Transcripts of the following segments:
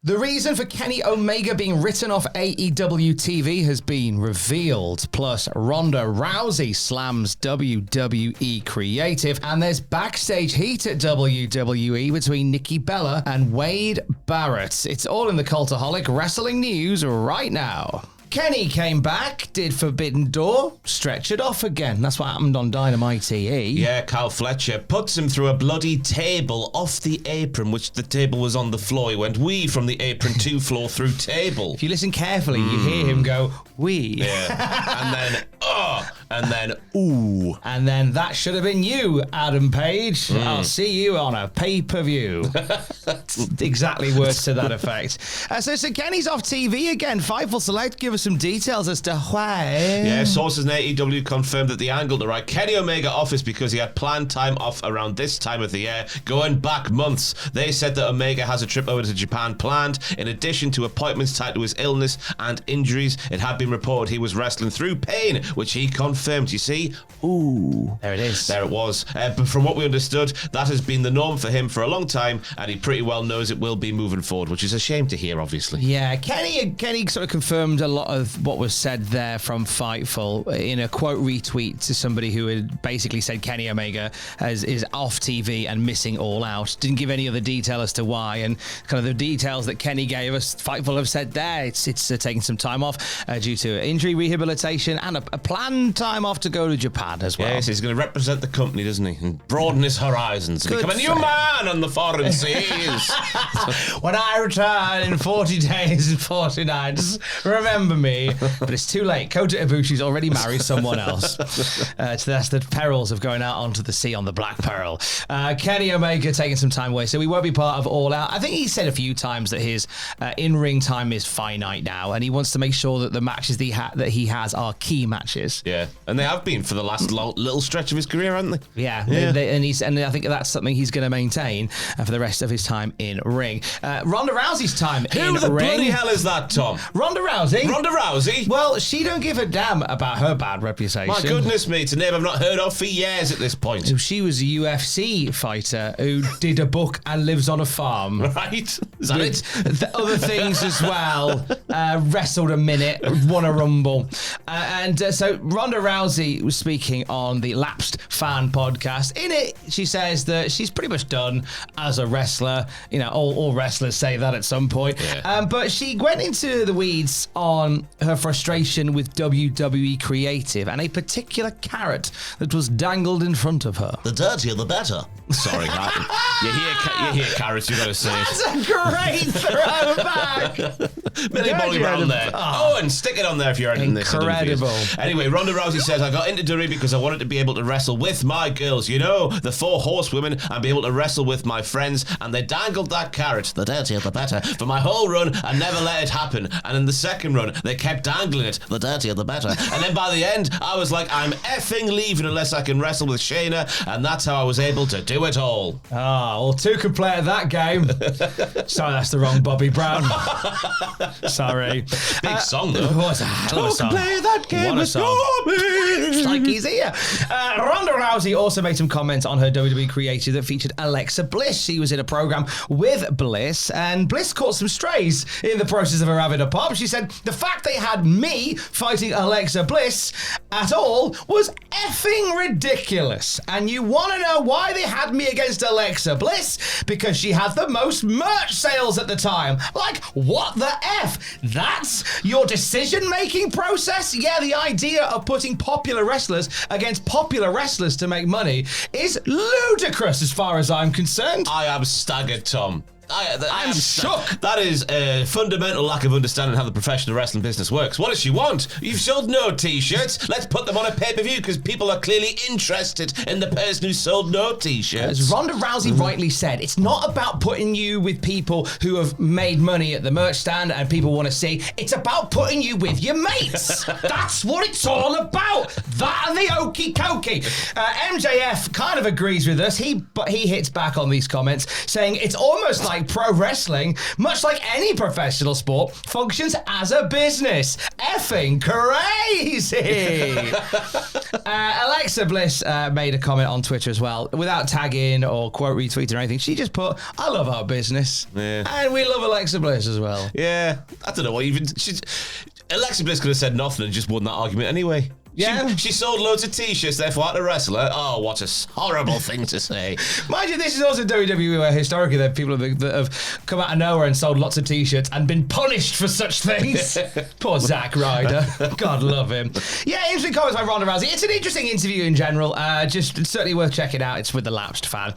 The reason for Kenny Omega being written off AEW TV has been revealed. Plus, Ronda Rousey slams WWE creative. And there's backstage heat at WWE between Nikki Bella and Wade Barrett. It's all in the Cultaholic Wrestling News right now. Kenny came back, did Forbidden Door, stretchered off again. That's what happened on Dynamite TE. Yeah, Kyle Fletcher puts him through a bloody table off the apron, which the table was on the floor. He went wee from the apron to floor through table. If you listen carefully, you hear him go, wee. Yeah. And then, and then, ooh. And then that should have been you, Adam Page. I'll see you on a pay-per-view. Exactly words to that effect. So Kenny's off TV again. Fightful Select, give us some details as to why. Yeah, sources in AEW confirmed that the angle to write Kenny Omega off is because he had planned time off around this time of the year, going back months. They said that Omega has a trip over to Japan planned. In addition to appointments tied to his illness and injuries, it had been reported he was wrestling through pain, which he confirmed. You see? Ooh. There it is. There it was. But from what we understood, that has been the norm for him for a long time, and he pretty well knows it will be moving forward, which is a shame to hear, obviously. Yeah, Kenny sort of confirmed a lot of what was said there from Fightful in a quote retweet to somebody who had basically said Kenny Omega is off TV and missing All Out. Didn't give any other detail as to why, and kind of the details that Kenny gave us, Fightful have said there, it's taking some time off due to injury rehabilitation and a planned time off to go to Japan as well. Yes, he's going to represent the company, doesn't he? And broaden his horizons. And become a new man on the foreign seas. When I return in 40 days and 40 nights, remember me. But it's too late. Kota Ibushi's already married someone else. So that's the perils of going out onto the sea on the Black Pearl. Kenny Omega taking some time away, so he won't be part of All Out. I think he said a few times that his in-ring time is finite now, and he wants to make sure that the matches that he has are key matches. Yeah, and they have been for the last little stretch of his career, haven't they? Yeah, and I think that's something he's going to maintain for the rest of his time in ring. Ronda Rousey's time in ring. Who the bloody hell is that, Tom? Ronda Rousey. Ronda Rousey? Well, she don't give a damn about her bad reputation. My goodness me, it's a name I've not heard of for years at this point. She was a UFC fighter who did a book and lives on a farm. Right? Is that it? Other things as well. Wrestled a minute, won a rumble. So Ronda Rousey was speaking on the Lapsed Fan podcast. In it, she says that she's pretty much done as a wrestler. You know, all wrestlers say that at some point. Yeah. But she went into the weeds on her frustration with WWE Creative and a particular carrot that was dangled in front of her. The dirtier, the better. Sorry, you hear carrots, you got to say it. That's a great throwback. Millie Molly round there. Oh, and stick it on there if you're editing this. Incredible. Anyway, Ronda Rousey says, I got into WWE because I wanted to be able to wrestle with my girls, you know, the 4 horsewomen, and be able to wrestle with my friends, and they dangled that carrot, the dirtier the better, for my whole run and never let it happen. And in the second run, they kept dangling it, the dirtier the better. And then by the end, I was like, I'm effing leaving unless I can wrestle with Shayna, and that's how I was able to do it all. Well, 2 could play at that game. Sorry, that's the wrong Bobby Brown. Sorry. Big song, though. What a hell of a song. Play that game with Bobby. It's like he's here. Ronda Rousey also made some comments on her WWE Creative that featured Alexa Bliss. She was in a program with Bliss, and Bliss caught some strays in the process of her having a pop. She said, the fact they had me fighting Alexa Bliss at all was effing ridiculous. And you want to know why they had me against Alexa Bliss? Because she had the most merch sales at the time. Like, what the F? That's your decision-making process? Yeah, the idea of putting popular wrestlers against popular wrestlers to make money is ludicrous as far as I'm concerned. I am staggered, Tom. I'm shook. That is a fundamental lack of understanding how the professional wrestling business works. What does she want? You've sold no t-shirts. Let's put them on a pay-per-view because people are clearly interested in the person who sold no t-shirts. As Ronda Rousey rightly said, it's not about putting you with people who have made money at the merch stand and people want to see. It's about putting you with your mates. That's what it's all about. That and the okey cokey. MJF kind of agrees with us. But he hits back on these comments, saying it's almost like like pro wrestling, much like any professional sport, functions as a business. Effing crazy! Alexa Bliss made a comment on Twitter as well, without tagging or quote retweeting or anything. She just put, I love our business. Yeah. And we love Alexa Bliss as well. Yeah. I don't know what even... Alexa Bliss could have said nothing and just won that argument anyway. Yeah. She sold loads of t-shirts, therefore had to wrestle her. Oh, what a horrible thing to say. Mind you, this is also WWE where historically there are people that have come out of nowhere and sold lots of t-shirts and been punished for such things. Poor Zack Ryder. God love him. Yeah, interesting comments by Ronda Rousey. It's an interesting interview in general. Just certainly worth checking out. It's with the Lapsed fan.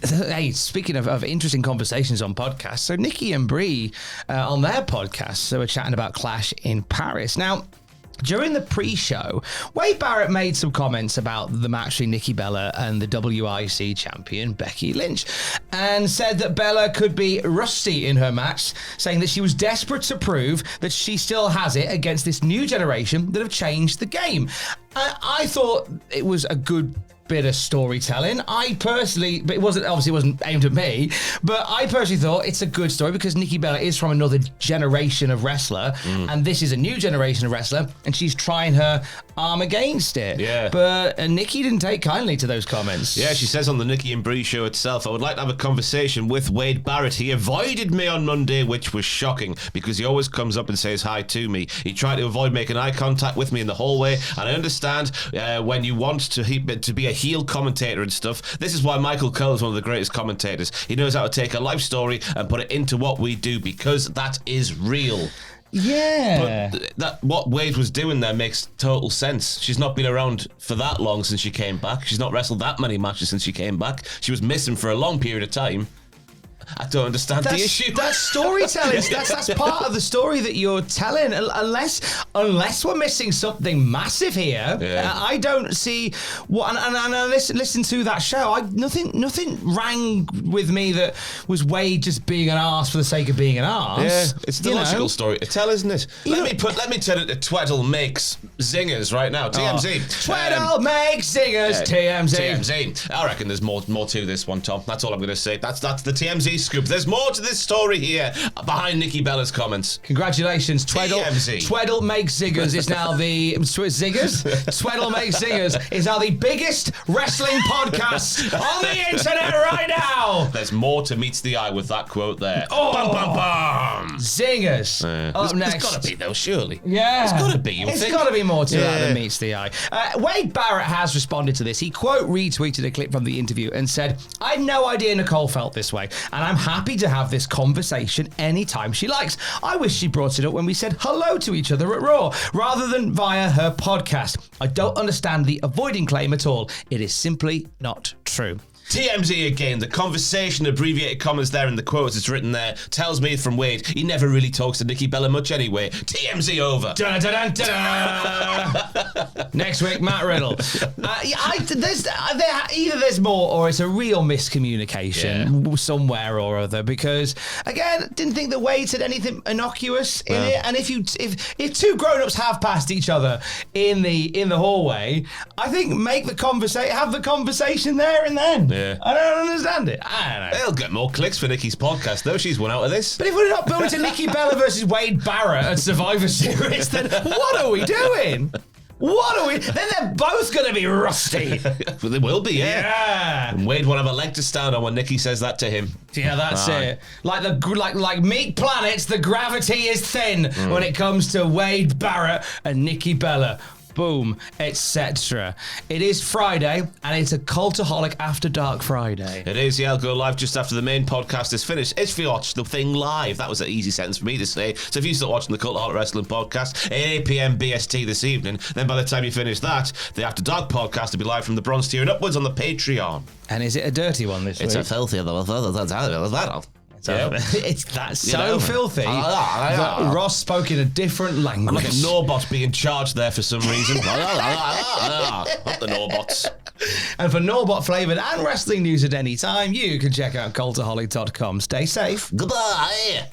Hey, speaking of interesting conversations on podcasts, so Nikki and Brie on their podcast, so we're chatting about Clash in Paris. Now, during the pre-show, Wade Barrett made some comments about the match between Nikki Bella and the WIC champion Becky Lynch, and said that Bella could be rusty in her match, saying that she was desperate to prove that she still has it against this new generation that have changed the game. I thought it was a good bit of storytelling. I personally, but it wasn't aimed at me, but I personally thought it's a good story because Nikki Bella is from another generation of wrestler, and this is a new generation of wrestler, and she's trying her arm against it. Yeah. But Nikki didn't take kindly to those comments. Yeah, she says on the Nikki and Brie show itself, I would like to have a conversation with Wade Barrett. He avoided me on Monday, which was shocking because he always comes up and says hi to me. He tried to avoid making eye contact with me in the hallway, and I understand when you want to be a heel commentator and stuff. This is why Michael Cole is one of the greatest commentators. He knows how to take a life story and put it into what we do because that is real. Yeah. But what Wade was doing there makes total sense. She's not been around for that long since she came back. She's not wrestled that many matches since she came back. She was missing for a long period of time. I don't understand the issue. That's storytelling. that's part of the story that you're telling. Unless we're missing something massive here, I don't see what. And I listen to that show. Nothing rang with me that was Wade just being an arse for the sake of being an arse. Yeah, it's the logical story to tell, isn't it? Let me turn it to Tweddle makes zingers right now. TMZ. Tweddle makes zingers. TMZ. I reckon there's more to this one, Tom. That's all I'm going to say. That's the TMZ scoop. There's more to this story here behind Nikki Bella's comments. Congratulations, Tweddle. TMZ. Tweddle makes zingers is now the zingers. Tweddle makes zingers is now the biggest wrestling podcast on the internet right now. There's more to meets the eye with that quote there. Oh, bum, bum, bum. Zingers. Up next. There's got to be though, surely. Yeah, it's got to be. It's got to be more to that than meets the eye. Wade Barrett has responded to this. He quote retweeted a clip from the interview and said, "I had no idea Nicole felt this way, and I'm happy to have this conversation anytime she likes. I wish she brought it up when we said hello to each other at Raw, rather than via her podcast. I don't understand the avoiding claim at all. It is simply not true." TMZ again, the conversation, abbreviated comments there in the quotes it's written there, tells me from Wade, he never really talks to Nikki Bella much anyway. TMZ over. Dun, dun, dun, dun. Next week, Matt Riddle. Either there's more or it's a real miscommunication somewhere or other, because, again, didn't think that Wade said anything innocuous in it, and if two grown-ups have passed each other in the hallway, I think have the conversation there and then. Yeah. I don't understand it. I don't know. They'll get more clicks for Nikki's podcast, though. She's won out of this. But if we're not building to Nikki Bella versus Wade Barrett at Survivor Series, then what are we doing? Then they're both going to be rusty. Well, they will be, yeah. And Wade won't have a leg to stand on when Nikki says that to him. Yeah, that's it. Like Meat Planets, the gravity is thin when it comes to Wade Barrett and Nikki Bella. Boom, etc. It is Friday, and it's a Cultaholic After Dark Friday. It is, yeah. I'll go live just after the main podcast is finished. If you watch the thing live, that was an easy sentence for me to say. So if you start watching the Cultaholic Wrestling podcast at 8 p.m. BST this evening, then by the time you finish that, the After Dark podcast will be live from the bronze tier and upwards on the Patreon. And is it a dirty one this week? It's a filthy one. That's so filthy that Ross spoke in a different language. I'm like a Norbot being charged there for some reason. Not the Norbots. And for Norbot flavoured and wrestling news at any time, you can check out cultaholic.com. Stay safe. Goodbye.